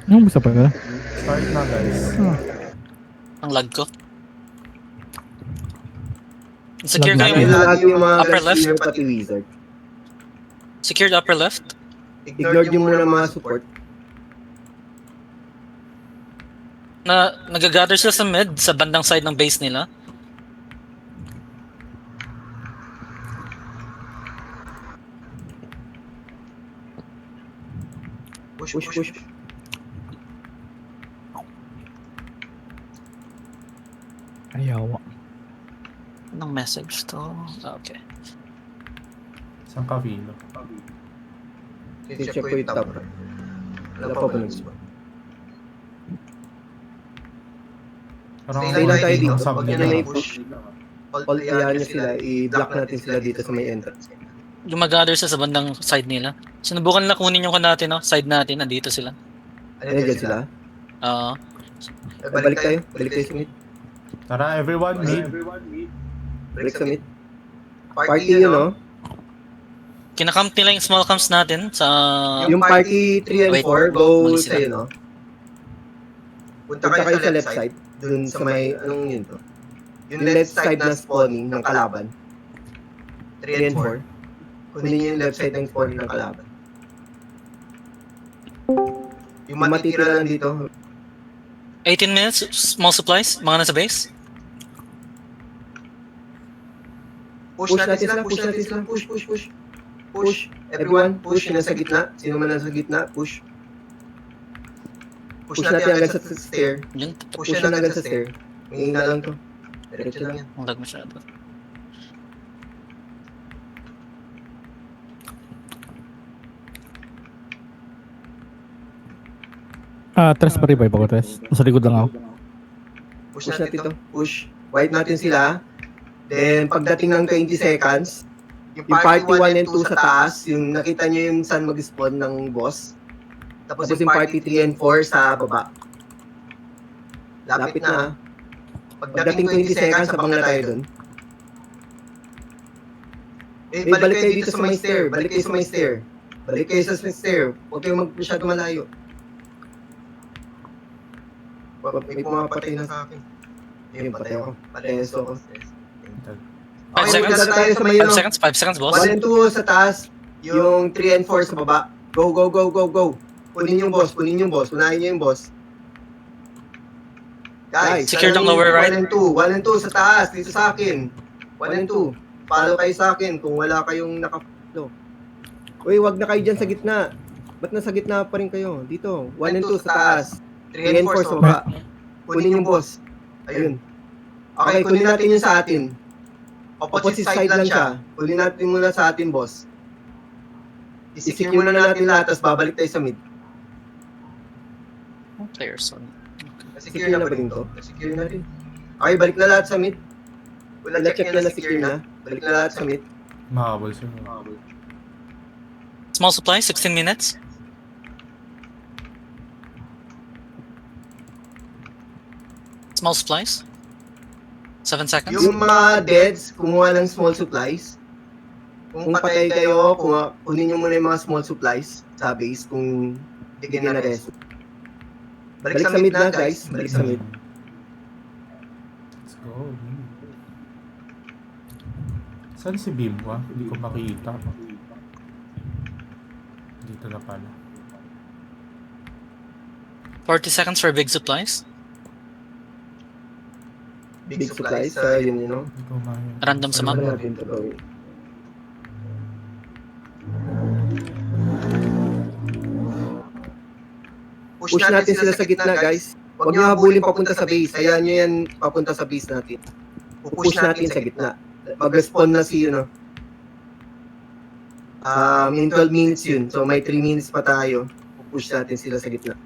Yung gusto pa pala. Start na guys. Ang lag ko. Secure Lag kayo natin. muna. Lagi yung mga Upper left? gunslinger pati wizard. Secured upper left. Ignore nyo muna mga support. Nag-gather sila sa mid, sa bandang side ng base nila. Push. Ayaw. Anong message to? Okay. Isang kavilo. Check ko yung top. Wala pa ba nag-spawn? Parang Stay lang tayo dito. ang sabi Huwag nyo nila. na i-push. All hayaan nyo sila. I-block natin sila dito sa may entrance. Yung mag-gather sila sa bandang side nila. Sinubukan nila kunin yung natin, no? Side natin, nandito sila. Ayan dyan sila. Oo. Balik tayo. Balik tayo sa mid. Tara everyone, mid. Balik sa mid. Party yun, no? Kinakamp nila yung small camps natin sa... Yung party 3 and Wait. 4, go Mali sila. sa'yo, no? Punta kayo sa left side. Dun sa may, anong yun to? Yung left side na spawning ng kalaban. 3 and 4. Kunin nyo yung left side ng spawning ng kalaban. Yung matitira lang dito. 18 minutes, small supplies, mga nasa base. Push natin sila. Push. Everyone, push. Yung nasa gitna. Sino man nasa gitna, push. Push natin hanggang sa stair. Yun, Push na hanggang sa stair. May ina lang to. Diretso lang yan. ang lag masyado. Tres pa revive ako, Tres. Nasa likod lang ako. Push natin to. Push. Wipe natin sila. Then, pagdating ng 20 seconds, yung party 1 and 2 sa taas, yung nakita nyo yung saan mag-spawn ng boss. Tapos yung party 3 and 4 sa baba. Lapit na. Pagdating 20 seconds, abang na tayo dun. Balik kayo dito sa may stair. Balik kayo sa may stair. Huwag kayong masyado malayo. May pumapatay na sa akin. Ayun, patay ako. Pateso ako. 5 seconds? magdala tayo sa may 5 seconds, boss. 1 and 2 sa taas, yung 3 and 4 sa baba. Go. Kunin yung boss. Unahin nyo yung boss. Guys, Secure ng lower right. 1 and 2 sa taas, dito sa akin. 1 and 2. Follow kayo sa akin kung wala kayong naka-follow. Uy, wag na kayo dyan sa gitna. Ba't nasa gitna pa rin kayo? Dito, 1 and 2 sa taas. 3 and 4 sa baba. Kunin yung boss. Ayun. Okay, kunin natin yung sa atin. Opposite side lang siya. Kunin natin muna sa atin, boss. I-secure muna natin lahat, tapos babalik tayo sa mid. Players on. Secure na ba rin to? Secure natin. Okay, balik na lahat sa mid. Wala check na secure na. Balik na lahat sa mid. Mahabol sila. Small supplies, 16 minutes. Small supplies. 7 seconds. Yung mga deads, kumuha ng small supplies. Kung patay kayo, kunin nyo muna yung mga small supplies sa base kung hindi kayo na-rest. Balik sa mid na, guys. Balik sa mid. Let's go. Saan si Bimwa? Hindi ko makita. Dito na pala. 40 seconds for big supplies. Big supplies, yun, you know. Hindi ko makita. Random sa map. Ano natin ito gawin? Push natin sila sa gitna, guys. Huwag nyo habulin papunta sa base. Hayaan nyo yan papunta sa base natin. Push natin sa gitna. Mag-respawn na si, in 12 minutes yun. So may 3 minutes pa tayo. Push natin sila sa gitna.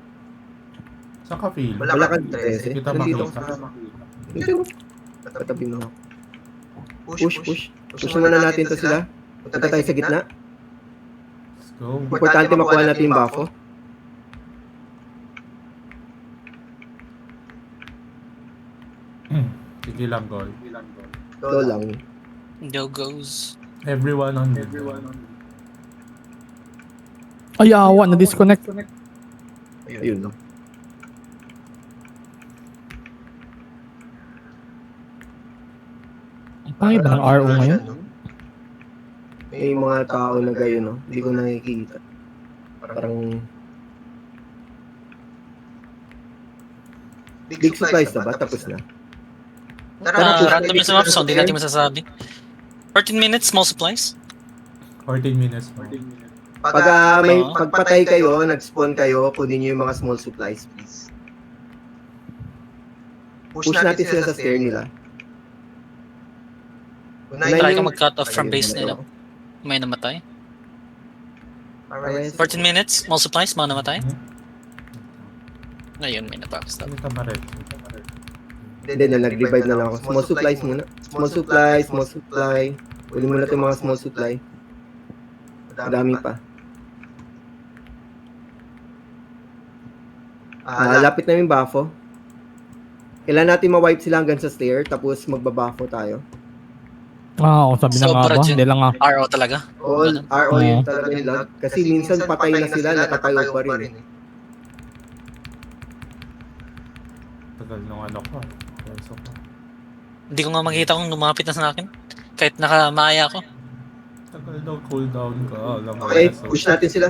Saan ka feel? Wala kang 13. Kita Nandito makita. ako sa Dito. Katabi mo. Push. Push muna natin to sila. Punta tayo sa gitna. Let's go. Importante makuha natin yung buffo. Sige lang, goal. Ito lang. Go goes. Everyone on mid. Ay, awa, na-disconnect. Ayun. Pangit ba ng RO ngayon? May mga tao na gayon, no? Hindi ko nakikita. Parang... Big supplies na ba? Tapos na. Random yung sa map, so hindi natin masasabi. 14 minutes, small supplies. 14 minutes mo. Pag may pagpatay kayo, nag-spawn kayo, kunin nyo yung mga small supplies, please. Push natin sila sa stair nila. Try ka mag-cut off from base nila. May namatay. 14 minutes, small supplies, mga namatay. Ngayon, may nabackstab. Ano ka ma-red? Hindi na, nag-revive na lang ako. Small supplies muna. Small supply. Kunin mo na ito yung mga small supply. Madami pa. Lapit na yung buffo. Kailan natin ma-wipe sila hanggang sa stair, tapos magbabuffo tayo. Kung sabi na nga Sobra ba, dyan. hindi lang nga. RO talaga. All RO yun talaga yung lag. Kasi minsan patay na sila, nakatayo pa rin. Tagal nung ano ko. Peso ko. Hindi ko nga makita kung lumapit na sa akin. Kahit nakamaaya ako. Tagal nung cooldown ko. Alam mo, Okay, peso. push natin sila.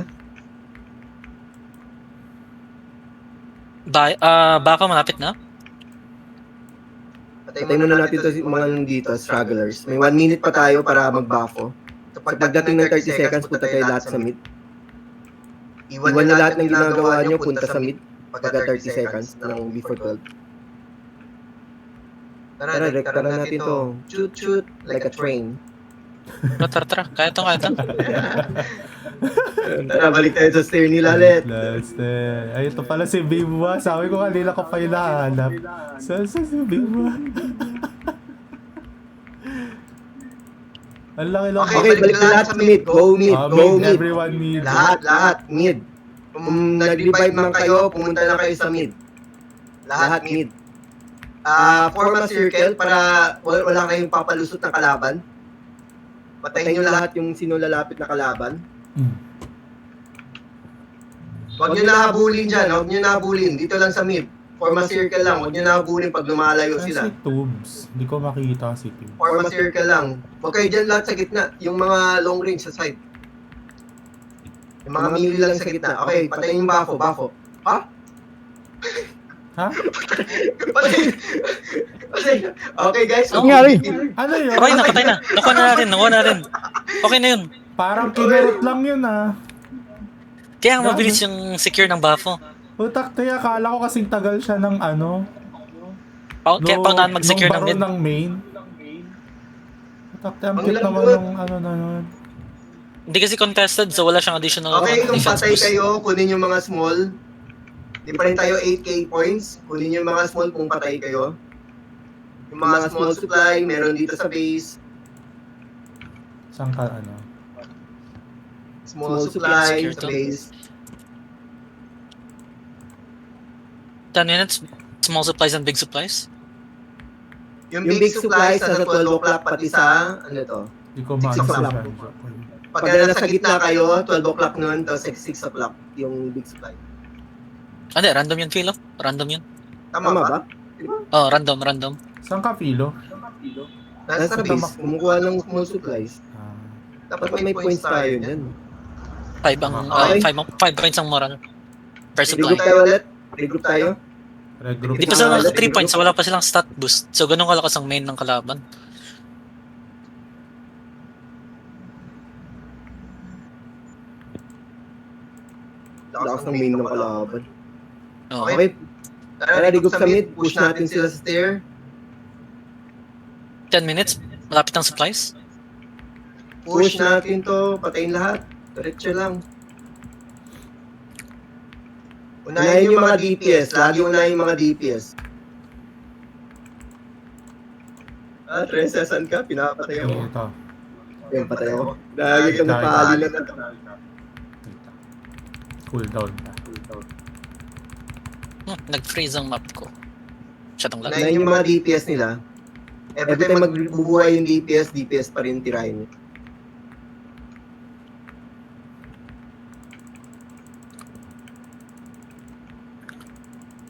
Baka malapit na. Patay muna natin ito mga nandito, stragglers. May 1 minute pa tayo para mag-buffo. So pagdating ng 30 seconds, punta tayo lahat sa mid. Iwan na lahat ng ginagawa nyo, punta sa mid. Pagka 30 seconds ng before 12. Tara, rekta na natin to. Shoot, like a train. Tara. Kaya to. Tara, balik tayo sa stair nila ulit. Last Ay, ito pala si Bimwa. Sabi ko kanila ko pa yung nahanap. Saan si Bimwa? Ang laki lang. Okay, balik na lahat sa mid. Go mid, go mid. Everyone mid. Lahat, mid. Kung nag-revive man kayo, pumunta na kayo sa mid. Lahat mid. Form a circle para wala kayong papalusot ng kalaban. Patayin nyo lahat yung sino lalapit na kalaban. Huwag nyo nahabulin dyan, huwag nyo nahabulin. Dito lang sa mid. Form a circle lang, huwag nyo nahabulin pag lumalayo sila. Si Tubes. Hindi ko makita si Tubes. Form a circle lang. Huwag kayo dyan lahat sa gitna. Yung mga long range sa side. Yung mga melee lang sa gitna. Okay, patayin yung buffo. Ha? Ha? Okay guys. Ang nangyari? Ano yun? Okay na, patay na. Nakuha na natin. Okay na yun. Parang kinurot lang yun ah. Kaya nga mabilis yung secure ng buffo. Utak tayo, akala ko kasing tagal siya ng ano. Kaya pang naan mag-secure ng nung mid. baro ng main. Utak tayo, ang Ang cute naman lambot. ng ano na yun. Hindi kasi contested, so wala siyang additional Okay, kung defense patay boost. kayo, kunin yung mga small. Di pa rin tayo 8k points. Kunin yung mga small kung patay kayo. Yung mga small supply, meron dito sa base. Saan ka ano? Small supply Secure sa to. base. 10 minutes, small supplies and big supplies. Yung big supplies sa 12 o'clock pati sa, ano to? Hindi ko 6 maano o'clock. siya. Pag nasa gitna kayo, 12 o'clock nun, tapos 6 o'clock yung big supply. Hindi, random yun, Philo. Random yun. Tama ba? Oh, random. Saan ka, Philo? Nasa base, kumukuha ng small supplies. Ah, Dapat may points tayo dyan. 5 points ang moral. Per supply. Regroup tayo ulit. Regroup tayo. regroup. Hindi pa sila naka 3 points, so wala pa silang stat boost. So, ganun kalakas ang main ng kalaban. Lakas ng main ng kalaban. Oh. Okay. Tara, regroup sa mid. Push natin sila sa stair. 10 minutes, malapit ang supplies. Push natin to. Patayin lahat. Diretso lang. Unahin yung mga DPS. Lagi unahin yung mga DPS. Tresa, saan ka? Pinapatay ako. Ito. Yan, patay ako. Lagi ka napahali na. Cool down. Nag-freeze ang map ko. Siyatong lag. Unahin yung mga DPS nila. Every time magbubuhay yung DPS pa rin tirahin.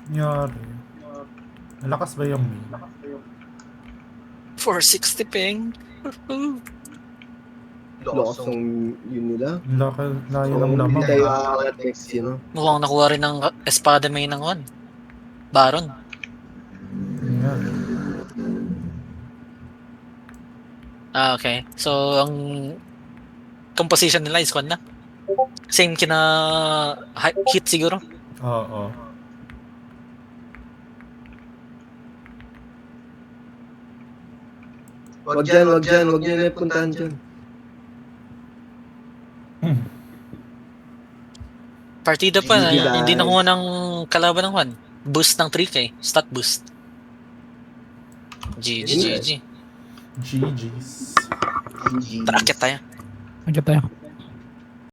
Nyari. Malakas ba yung main? 460 ping. Lakas ng yun nila. Layo ng Hindi lamang. tayo next yun, no? Mukhang nakuha rin ng espada may ng one. Baron. Yan. Okay. So, ang composition nila is one na. Same kina hit siguro. Oo. Wag dyan na puntahan dyan. Partida pa, GG, guys. hindi nakuha ng kalaban ng one. Boost ng 3k. Stat boost. GG. GG's. GG. Tara, akit tayo. Agad tayo.